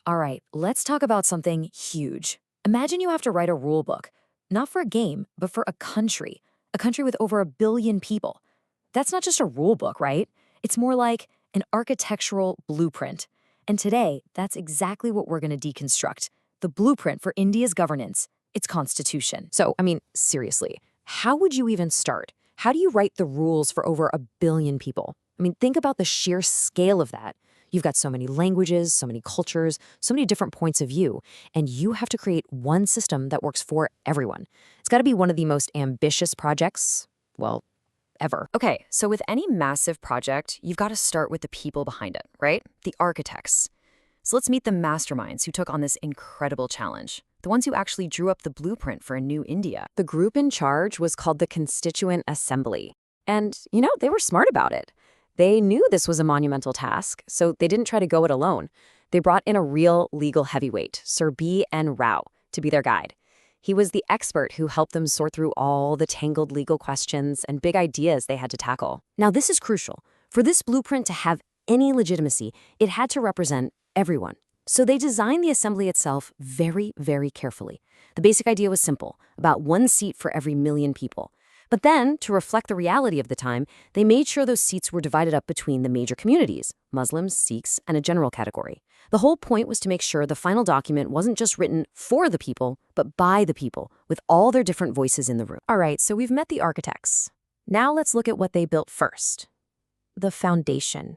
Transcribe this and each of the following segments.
All right, let's talk about something huge. Imagine you have to write a rule book, not for a game, but for a country with over 1 billion people. That's not just a rule book, right? It's more like an architectural blueprint. And today, that's exactly what we're going to deconstruct the blueprint for India's governance, its constitution. So, seriously, how would you even start? How do you write the rules for over 1 billion people? Think about the sheer scale of that. You've got so many languages, so many cultures, so many different points of view, and you have to create one system that works for everyone. It's got to be one of the most ambitious projects, well, ever. Okay, so with any massive project, you've got to start with the people behind it, right? The architects. So let's meet the masterminds who took on this incredible challenge, the ones who actually drew up the blueprint for a new India. The group in charge was called the Constituent Assembly. And, they were smart about it. They knew this was a monumental task, so they didn't try to go it alone. They brought in a real legal heavyweight, Sir B.N. Rao, to be their guide. He was the expert who helped them sort through all the tangled legal questions and big ideas they had to tackle. Now, this is crucial. For this blueprint to have any legitimacy, it had to represent everyone. So they designed the assembly itself very, very carefully. The basic idea was simple, about 1 seat for every million people. But then, to reflect the reality of the time, they made sure those seats were divided up between the major communities, Muslims, Sikhs, and a general category. The whole point was to make sure the final document wasn't just written for the people, but by the people, with all their different voices in the room. All right, so we've met the architects. Now let's look at what they built first. The foundation.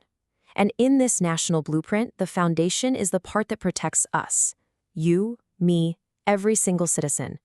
And in this national blueprint, the foundation is the part that protects us. You, me, every single citizen.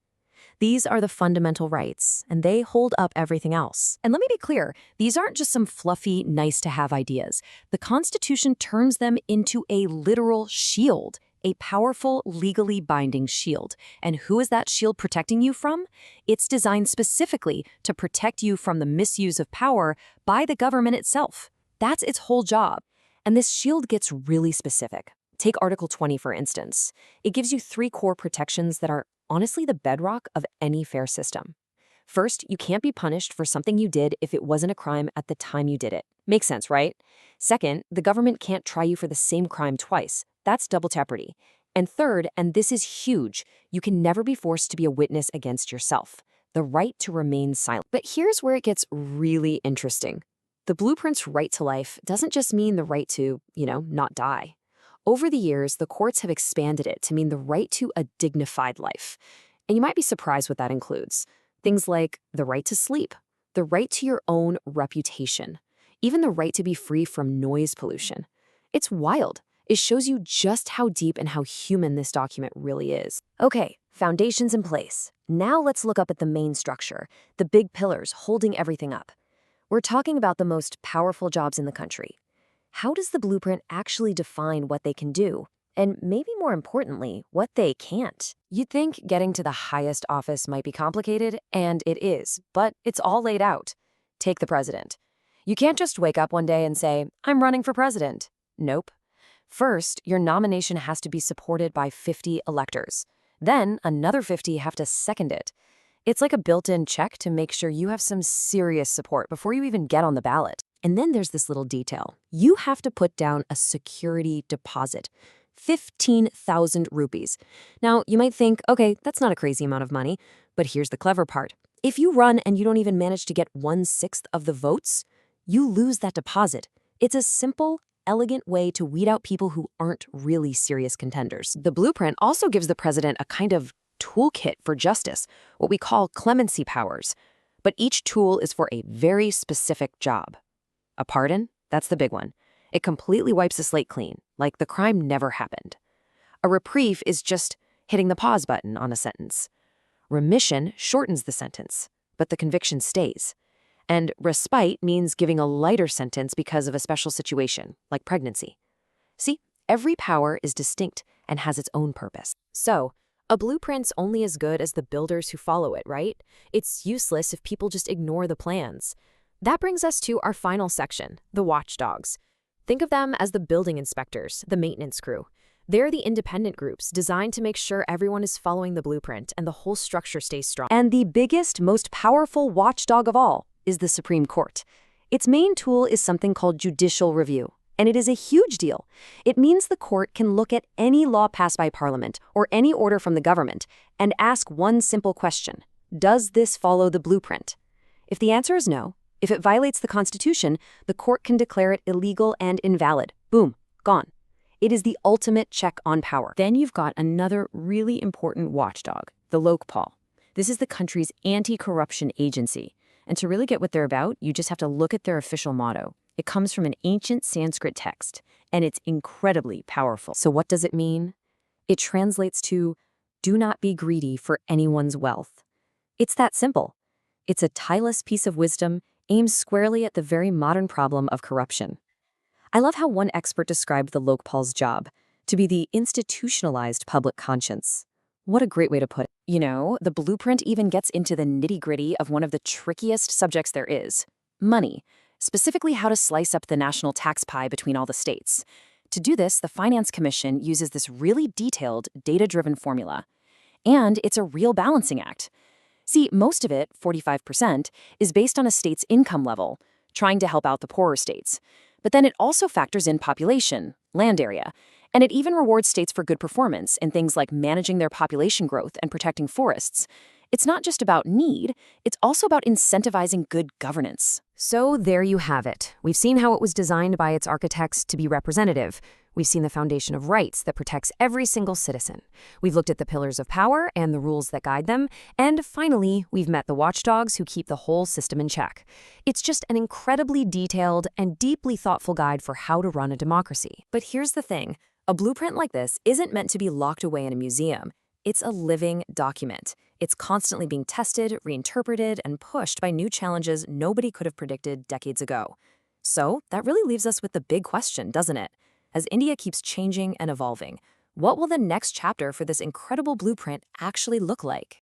These are the fundamental rights, and they hold up everything else. And let me be clear, these aren't just some fluffy, nice-to-have ideas. The Constitution turns them into a literal shield, a powerful, legally binding shield. And who is that shield protecting you from? It's designed specifically to protect you from the misuse of power by the government itself. That's its whole job. And this shield gets really specific. Take Article 20, for instance. It gives you 3 core protections that are honestly the bedrock of any fair system. First, you can't be punished for something you did if it wasn't a crime at the time you did it. Makes sense, right? Second, the government can't try you for the same crime twice. That's double jeopardy. And third, and this is huge, you can never be forced to be a witness against yourself. The right to remain silent. But here's where it gets really interesting. The blueprint's right to life doesn't just mean the right to, not die. Over the years, the courts have expanded it to mean the right to a dignified life. And you might be surprised what that includes. Things like the right to sleep, the right to your own reputation, even the right to be free from noise pollution. It's wild. It shows you just how deep and how human this document really is. Okay, foundation's in place. Now let's look up at the main structure, the big pillars holding everything up. We're talking about the most powerful jobs in the country. How does the blueprint actually define what they can do? And maybe more importantly, what they can't? You'd think getting to the highest office might be complicated, and it is, but it's all laid out. Take the president. You can't just wake up one day and say, "I'm running for president." Nope. First, your nomination has to be supported by 50 electors. Then, another 50 have to second it. It's like a built-in check to make sure you have some serious support before you even get on the ballot. And then there's this little detail. You have to put down a security deposit, 15,000 rupees. Now, you might think, okay, that's not a crazy amount of money, but here's the clever part. If you run and you don't even manage to get 1/6 of the votes, you lose that deposit. It's a simple, elegant way to weed out people who aren't really serious contenders. The blueprint also gives the president a kind of toolkit for justice, what we call clemency powers. But each tool is for a very specific job. A pardon? That's the big one. It completely wipes the slate clean, like the crime never happened. A reprieve is just hitting the pause button on a sentence. Remission shortens the sentence, but the conviction stays. And respite means giving a lighter sentence because of a special situation, like pregnancy. See, every power is distinct and has its own purpose. So, a blueprint's only as good as the builders who follow it, right? It's useless if people just ignore the plans. That brings us to our final section, the watchdogs. Think of them as the building inspectors, the maintenance crew. They're the independent groups designed to make sure everyone is following the blueprint and the whole structure stays strong. And the biggest, most powerful watchdog of all is the Supreme Court. Its main tool is something called judicial review. And it is a huge deal. It means the court can look at any law passed by Parliament or any order from the government and ask one simple question: does this follow the blueprint? If the answer is no, if it violates the Constitution, the court can declare it illegal and invalid. Boom, gone. It is the ultimate check on power. Then you've got another really important watchdog, the Lokpal. This is the country's anti-corruption agency. And to really get what they're about, you just have to look at their official motto. It comes from an ancient Sanskrit text, and it's incredibly powerful. So what does it mean? It translates to, do not be greedy for anyone's wealth. It's that simple. It's a tireless piece of wisdom aimed squarely at the very modern problem of corruption. I love how one expert described the Lokpal's job to be the institutionalized public conscience. What a great way to put it. You know, the blueprint even gets into the nitty-gritty of one of the trickiest subjects there is: money. Specifically how to slice up the national tax pie between all the states. To do this, the Finance Commission uses this really detailed, data-driven formula. And it's a real balancing act. See, most of it, 45%, is based on a state's income level, trying to help out the poorer states. But then it also factors in population, land area, and it even rewards states for good performance in things like managing their population growth and protecting forests. It's not just about need, it's also about incentivizing good governance. So there you have it. We've seen how it was designed by its architects to be representative. We've seen the foundation of rights that protects every single citizen. We've looked at the pillars of power and the rules that guide them. And finally, we've met the watchdogs who keep the whole system in check. It's just an incredibly detailed and deeply thoughtful guide for how to run a democracy. But here's the thing. A blueprint like this isn't meant to be locked away in a museum. It's a living document. It's constantly being tested, reinterpreted, and pushed by new challenges nobody could have predicted decades ago. So that really leaves us with the big question, doesn't it? As India keeps changing and evolving, what will the next chapter for this incredible blueprint actually look like?